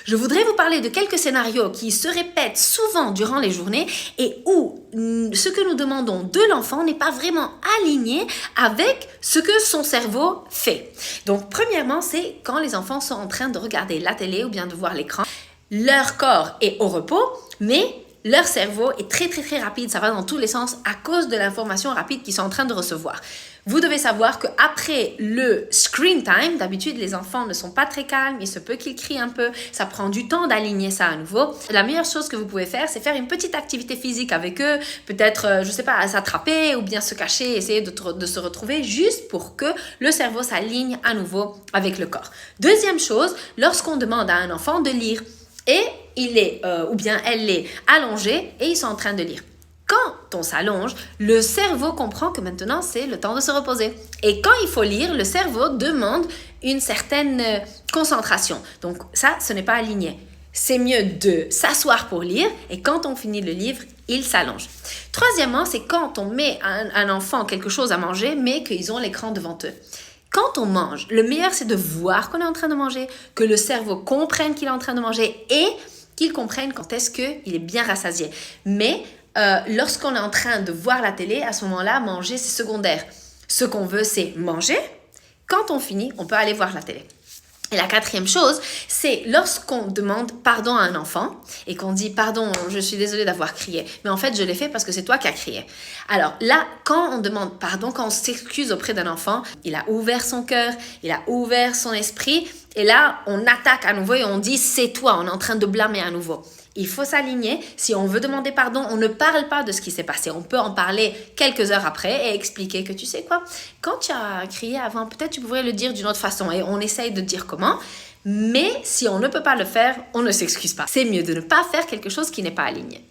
Je voudrais vous parler de quelques scénarios qui se répètent souvent durant les journées et où ce que nous demandons de l'enfant n'est pas vraiment aligné avec ce que son cerveau fait. Donc, premièrement, c'est quand les enfants sont en train de regarder la télé ou bien de voir l'écran. Leur corps est au repos, mais leur cerveau est très rapide, ça va dans tous les sens à cause de l'information rapide qu'ils sont en train de recevoir. Vous devez savoir qu'après le screen time, d'habitude les enfants ne sont pas très calmes, il se peut qu'ils crient un peu, ça prend du temps d'aligner ça à nouveau. La meilleure chose que vous pouvez faire, c'est faire une petite activité physique avec eux, peut-être, je sais pas, s'attraper ou bien se cacher, essayer de se retrouver juste pour que le cerveau s'aligne à nouveau avec le corps. Deuxième chose, lorsqu'on demande à un enfant de lire, et il est, ou bien elle est allongée et ils sont en train de lire. Quand on s'allonge, le cerveau comprend que maintenant c'est le temps de se reposer. Et quand il faut lire, le cerveau demande une certaine concentration. Donc ça, ce n'est pas aligné. C'est mieux de s'asseoir pour lire et quand on finit le livre, il s'allonge. Troisièmement, c'est quand on met à un enfant quelque chose à manger, mais qu'ils ont l'écran devant eux. Quand on mange, le meilleur c'est de voir qu'on est en train de manger, que le cerveau comprenne qu'il est en train de manger et qu'il comprenne quand est-ce qu'il est bien rassasié. Mais lorsqu'on est en train de voir la télé, à ce moment-là, manger c'est secondaire. Ce qu'on veut c'est manger. Quand on finit, on peut aller voir la télé. Et la quatrième chose, c'est lorsqu'on demande pardon à un enfant et qu'on dit « Pardon, je suis désolée d'avoir crié, mais en fait, je l'ai fait parce que c'est toi qui as crié. » Alors là, quand on demande pardon, quand on s'excuse auprès d'un enfant, il a ouvert son cœur, il a ouvert son esprit et là, on attaque à nouveau et on dit « C'est toi, on est en train de blâmer à nouveau. » Il faut s'aligner. Si on veut demander pardon, on ne parle pas de ce qui s'est passé. On peut en parler quelques heures après et expliquer que tu sais quoi, quand tu as crié avant, peut-être tu pourrais le dire d'une autre façon et on essaye de dire comment. Mais si on ne peut pas le faire, on ne s'excuse pas. C'est mieux de ne pas faire quelque chose qui n'est pas aligné.